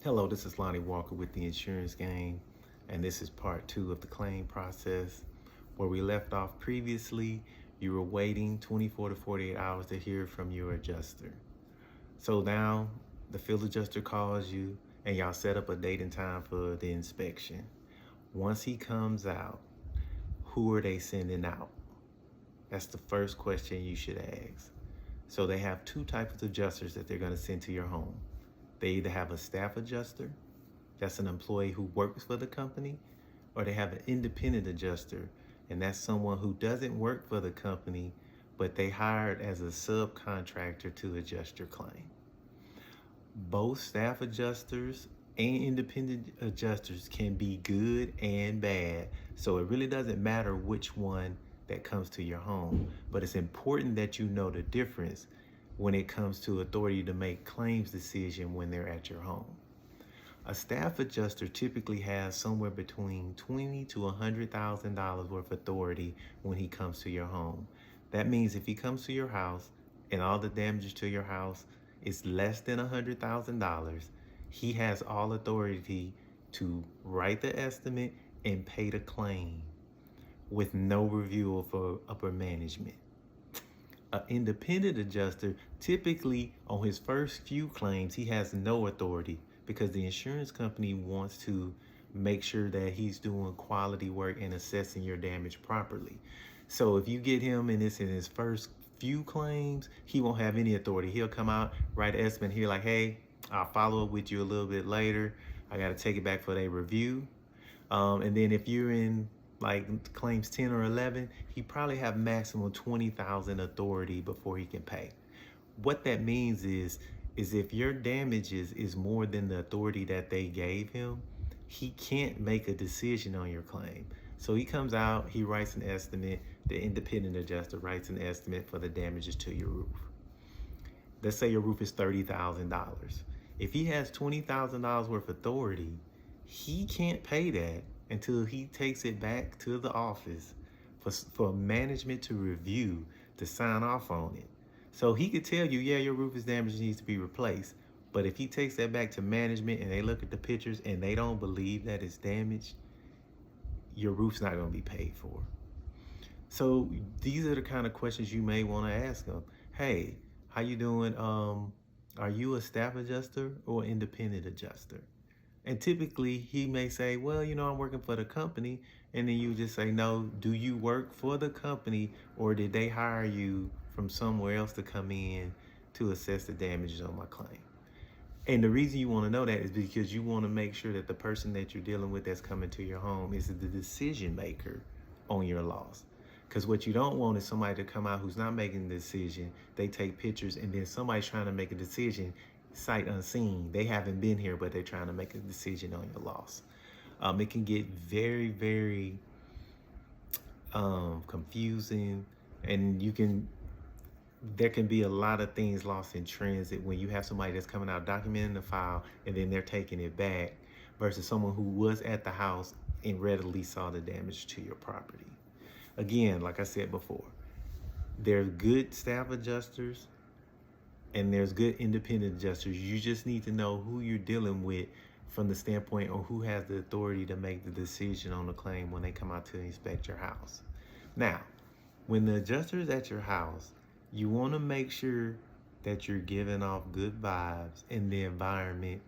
Hello, this is Lonnie Walker with the Insurance Game, and this is part 2 of the claim process. Where we left off previously, you were waiting 24 to 48 hours to hear from your adjuster. So now the field adjuster calls you and y'all set up a date and time for the inspection. Once he comes out, who are they sending out? That's the first question you should ask. So they have two types of adjusters that they're going to send to your home. They either have a staff adjuster, that's an employee who works for the company, or they have an independent adjuster, and that's someone who doesn't work for the company, but they hired as a subcontractor to adjust your claim. Both staff adjusters and independent adjusters can be good and bad, so it really doesn't matter which one that comes to your home, but it's important that you know the difference when it comes to authority to make claims decision when they're at your home. A staff adjuster typically has somewhere between $20,000 to $100,000 worth of authority when he comes to your home. That means if he comes to your house and all the damages to your house is less than $100,000, he has all authority to write the estimate and pay the claim with no review for upper management. An independent adjuster, typically on his first few claims, he has no authority because the insurance company wants to make sure that he's doing quality work and assessing your damage properly. So if you get him and it's in his first few claims, he won't have any authority. He'll come out, write an estimate here like, hey, I'll follow up with you a little bit later. I got to take it back for their review. And then if you're in like claims 10 or 11, he probably have maximum 20,000 authority before he can pay. What that means is if your damages is more than the authority that they gave him, he can't make a decision on your claim. So he comes out, he writes an estimate, the independent adjuster writes an estimate for the damages to your roof. Let's say your roof is $30,000. If he has $20,000 worth of authority, he can't pay that until he takes it back to the office for management to review, to sign off on it. So he could tell you, yeah, your roof is damaged, needs to be replaced. But if he takes that back to management and they look at the pictures and they don't believe that it's damaged, your roof's not going to be paid for. So these are the kind of questions you may want to ask them. Hey, how you doing? Are you a staff adjuster or independent adjuster? And typically he may say, well, I'm working for the company. And then you just say, no, do you work for the company or did they hire you from somewhere else to come in to assess the damages on my claim? And the reason you want to know that is because you want to make sure that the person that you're dealing with that's coming to your home is the decision maker on your loss. Because what you don't want is somebody to come out who's not making the decision. They take pictures and then somebody's trying to make a decision sight unseen. They haven't been here, but they're trying to make a decision on your loss. It can get very, very confusing, and there can be a lot of things lost in transit when you have somebody that's coming out documenting the file and then they're taking it back versus someone who was at the house and readily saw the damage to your property. Again, like I said before, there's good staff adjusters and there's good independent adjusters. You just need to know who you're dealing with from the standpoint of who has the authority to make the decision on the claim when they come out to inspect your house. Now, when the adjuster is at your house, you want to make sure that you're giving off good vibes and the environment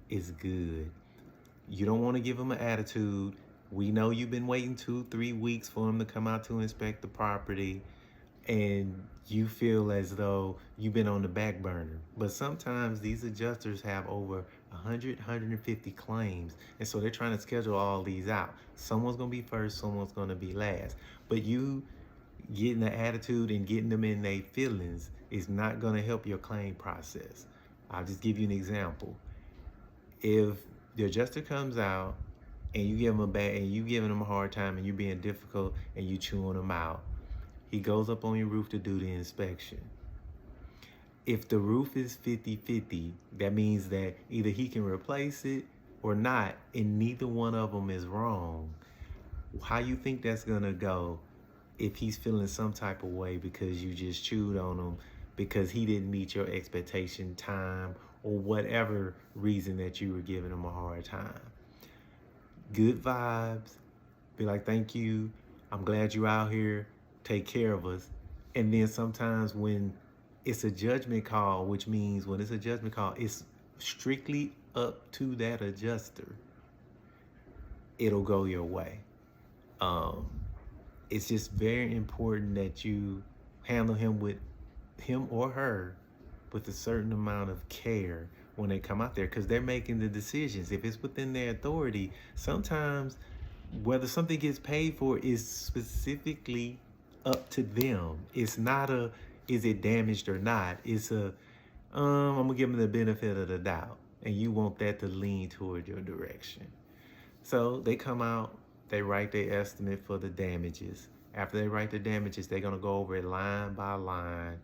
is good. You don't want to give them an attitude. We know you've been waiting 2-3 weeks for them to come out to inspect the property and you feel as though you've been on the back burner. But sometimes these adjusters have over 100, 150 claims. And so they're trying to schedule all these out. Someone's going to be first, someone's going to be last. But you getting the attitude and getting them in their feelings is not going to help your claim process. I'll just give you an example. If the adjuster comes out and you give them you giving them a hard time and you're being difficult and you chewing them out, he goes up on your roof to do the inspection. If the roof is 50-50, that means that either he can replace it or not, and neither one of them is wrong. How you think that's gonna go if he's feeling some type of way because you just chewed on him because he didn't meet your expectation time or whatever reason that you were giving them a hard time. Good vibes, be like, thank you, I'm glad you're out here, take care of us. And then sometimes when it's a judgment call, which means when it's a judgment call, it's strictly up to that adjuster, it'll go your way. It's just very important that you handle him or her with a certain amount of care when they come out there, because they're making the decisions. If it's within their authority, sometimes whether something gets paid for is specifically up to them. It's not a, is it damaged or not? It's a, I'm gonna give them the benefit of the doubt, and you want that to lean toward your direction. So they come out, they write their estimate for the damages. After they write the damages, they're gonna go over it line by line.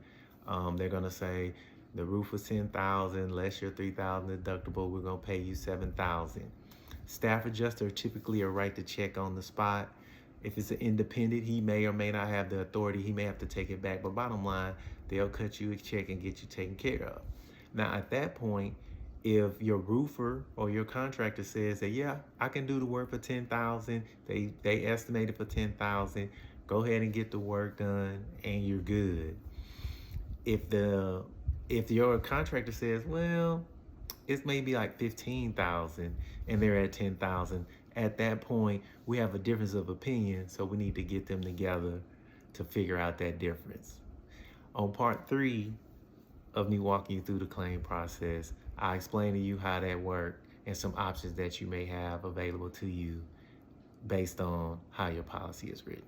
They're gonna say, the roof was $10,000, less your $3,000 deductible, we're gonna pay you $7,000. Staff adjuster typically will write the check on the spot. If it's an independent, he may or may not have the authority. He may have to take it back. But bottom line, they'll cut you a check and get you taken care of. Now, at that point, if your roofer or your contractor says that, yeah, I can do the work for $10,000, they estimated for $10,000, go ahead and get the work done, and you're good. If your contractor says, well, it's maybe like $15,000 and they're at $10,000, at that point, we have a difference of opinion, so we need to get them together to figure out that difference. On part 3 of me walking you through the claim process, I explain to you how that works and some options that you may have available to you based on how your policy is written.